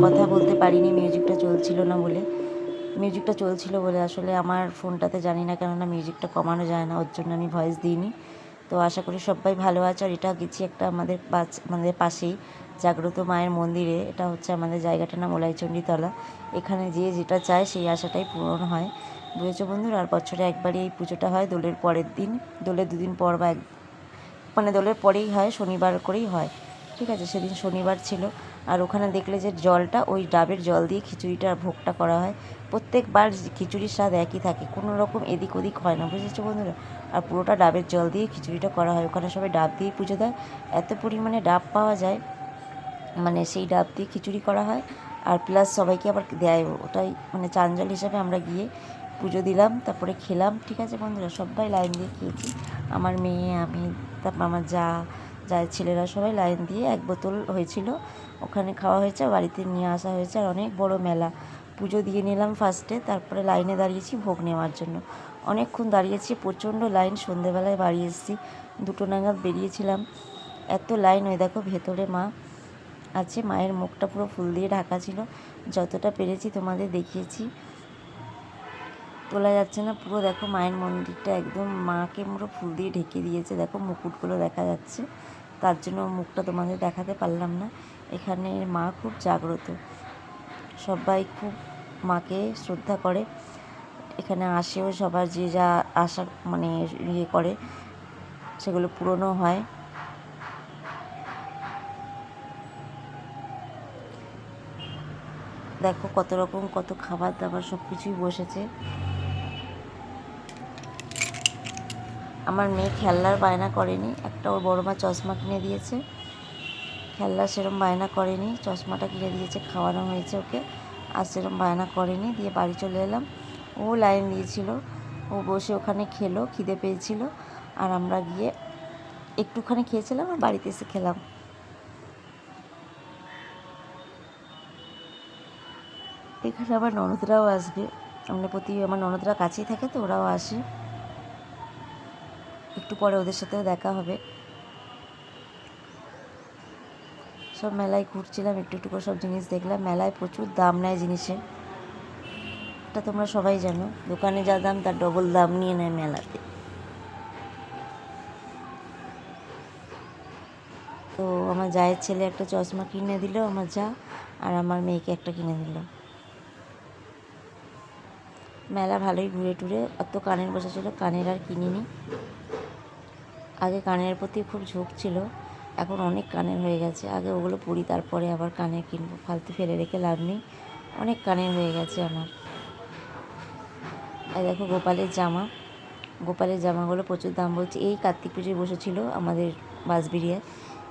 কথা বলতে পারিনি মিউজিকটা চলছিল না বলে। মিউজিকটা চলছিল বলে আসলে আমার ফোনটাতে জানি না কেননা মিউজিকটা কমানো যায় না, ওর জন্য আমি ভয়েস দিইনি। তো আশা করি সবাই ভালো আছে। আর এটা গেছি একটা আমাদের পাশেই জাগ্রত মায়ের মন্দিরে। এটা হচ্ছে আমাদের জায়গাটার নাম ওলাইচণ্ডীতলা। এখানে যেয়ে যেটা চায় সেই আশাটাই পূরণ হয়, বুঝেছো বন্ধুরা। আর বছরে একবারই এই পুজোটা হয়, দোলের পরের দিন, দোলের দুদিন পর বা মানে দোলের পরেই হয়, শনিবার করেই হয়, ঠিক আছে। সেদিন শনিবার ছিল। আর ওখানে দেখলে যে জলটা, ওই ডাবের জল দিয়ে খিচুড়িটা ভোগটা করা হয়। প্রত্যেকবার খিচুড়ির স্বাদ একই থাকে, কোনো রকম এদিক ওদিক হয় না, বুঝেছো বন্ধুরা। আর পুরোটা ডাবের জল দিয়ে খিচুড়িটা করা হয়। ওখানে সবাই ডাব দিয়ে পুজো দেয়, এত পরিমাণে ডাব পাওয়া যায়, মানে সেই ডাব দিয়ে খিচুড়ি করা হয়। আর প্লাস সবাইকে আবার দেয়, ওটাই মানে চাঞ্জল হিসাবে আমরা গিয়ে পুজো দিলাম, তারপরে খেলাম, ঠিক আছে বন্ধুরা। সবাই লাইন দিয়ে খেয়েছি, আমার মেয়ে, আমি, তারপর আমার জায়ের ছেলেরা সবাই লাইন দিয়ে। 1 বোতল হয়েছিল, ওখানে খাওয়া হয়েছে, বাড়িতে নিয়ে আসা হয়েছে। আর অনেক বড় মেলা, পুজো দিয়ে নিলাম ফার্স্টে, তারপরে লাইনে দাঁড়িয়েছি ভোগ নেওয়ার জন্য। অনেকক্ষণ দাঁড়িয়েছি, প্রচণ্ড লাইন। সন্ধেবেলায় বাড়ি এসেছি, 2টো নাগাদ বেরিয়েছিলাম, এত লাইন। ওই দেখো ভেতরে মা আছে, মায়ের মুখটা পুরো ফুল দিয়ে ঢাকা ছিল, যতটা পেরেছি তোমাদের দেখিয়েছি। তোলা যাচ্ছে না পুরো, দেখো মায়ের মন্দিরটা একদম মাকে পুরো ফুল দিয়ে ঢেকে দিয়েছে, দেখো মুকুটগুলো দেখা যাচ্ছে, তার জন্য মুখটা তোমাদের দেখাতে পারলাম না। এখানে মা খুব জাগ্রত, সবাই খুব মাকে শ্রদ্ধা করে, এখানে আসেও সবার যে যা আশা মানে ইয়ে করে সেগুলো পূরণও হয়। দেখো কত রকম কত খাবার দাবার সব কিছুই বসেছে। আমার মেয়ে খেলনার বায়না করেনি, একটা ওর বড় মা চশমা কিনে দিয়েছে, খেলনা সেরম বায়না করেনি, চশমাটা কিনে দিয়েছে, খাওয়ানো হয়েছে ওকে, আর সেরম বায়না করেনি। দিয়ে বাড়ি চলে এলাম, ও লাইন দিয়েছিল, ও বসে ওখানে খেলো, খিদে পেয়েছিল। আর আমরা গিয়ে একটুখানি খেয়েছিলাম আর বাড়িতে এসে খেলাম। এখানে আমার ননদরাও আসবে, আমরা আমার ননদরা কাছেই থাকে তো ওরাও আসে, একটু পরে ওদের সাথেও দেখা হবে। সব মেলায় ঘুরছিলাম, একটু একটু করে সব জিনিস দেখলাম। মেলায় প্রচুর দাম নেয় জিনিসের, এটা তোমরা সবাই জানো, দোকানে যা দাম তার ডবল দাম নিয়ে নেয় মেলাতে। তো আমার জায়ের ছেলে একটা চশমা কিনে দিল আমার যা, আর আমার মেয়েকে একটা কিনে দিল। মেলা ভালোই ঘুরে টুরে, অত কানের বসেছিল, কানের আর কিনিনি। আগে কানের প্রতি খুব ঝোঁক ছিল, এখন অনেক কানের হয়ে গেছে। আগে ওগুলো পরি, তারপরে আবার কানের কিনবো, ফালতু ফেলে রেখে লাভ নেই, অনেক কানের হয়ে গেছে আমার। আর দেখো গোপালের জামা, গোপালের জামাগুলো প্রচুর দাম বলছে। এই কার্তিক পুজোয় বসেছিল আমাদের বাঁশবেড়িয়ায়,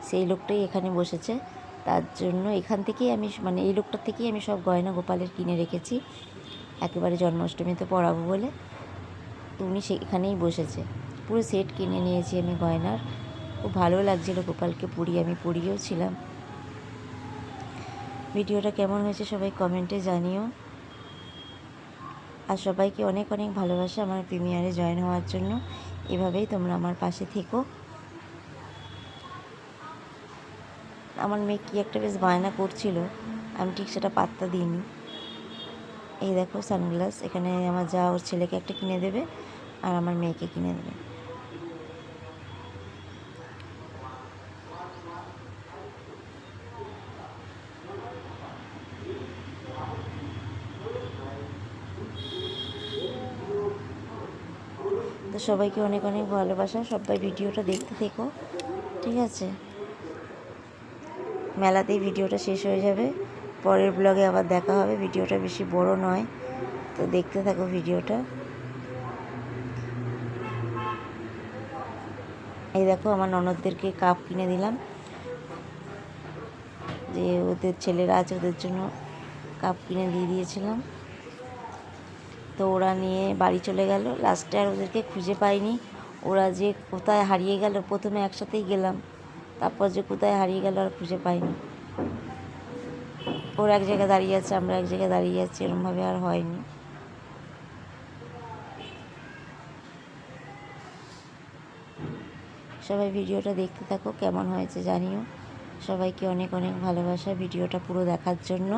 সেই লোকটাই এখানে বসেছে, তার জন্য এখান থেকেই আমি মানে এই লোকটার থেকেই আমি সব গয়না গোপালের কিনে রেখেছি, একেবারে জন্মাষ্টমীতে পরাবো বলে। তো উনি এখানেই বসেছে, পুরো সেট কিনে নিয়েছি আমি গয়নার। খুব ভালো লাগছিলো গোপালকে পরিয়ে, আমি পরিয়েও ছিলাম। ভিডিওটা কেমন হয়েছে সবাই কমেন্টে জানিও। আর সবাইকে অনেক অনেক ভালোবাসা আমার প্রিমিয়ারে জয়েন হওয়ার জন্য। এভাবেই তোমরা আমার পাশে থেকো। আমার মেয়ে কী একটা বেশ বায়না করছিল, আমি ঠিক সেটা পাত্তা দিইনি। এই দেখো সানগ্লাস, এখানে আমার যা ওর ছেলেকে একটা কিনে দেবে আর আমার মেয়েকে কিনে দেবে। তো সবাইকে অনেক অনেক ভালোবাসা, সবাই ভিডিওটা দেখতে থেকো, ঠিক আছে। মেলাতেই ভিডিওটা শেষ হয়ে যাবে, পরের ব্লগে আবার দেখা হবে। ভিডিওটা বেশি বড় নয়, তো দেখতে থাকো ভিডিওটা। এই দেখো আমার ননদদেরকে কাপ কিনে দিলাম, যে ওদের ছেলেরা আছে ওদের জন্য কাপ কিনে দিয়ে দিয়েছিলাম। তো ওরা নিয়ে বাড়ি চলে গেল, লাস্টে আর ওদেরকে খুঁজে পাইনি, ওরা যে কোথায় হারিয়ে গেল। প্রথমে একসাথেই গেলাম, তারপর যে কোথায় হারিয়ে গেল আর খুঁজে পাইনি। ওরা এক জায়গায় দাঁড়িয়ে আছে, আমরা এক জায়গায় দাঁড়িয়ে আছি, এরমভাবে আর হয়নি। সবাই ভিডিওটা দেখতে থাকো, কেমন হয়েছে জানিও। সবাইকে অনেক অনেক ভালোবাসা ভিডিওটা পুরো দেখার জন্য।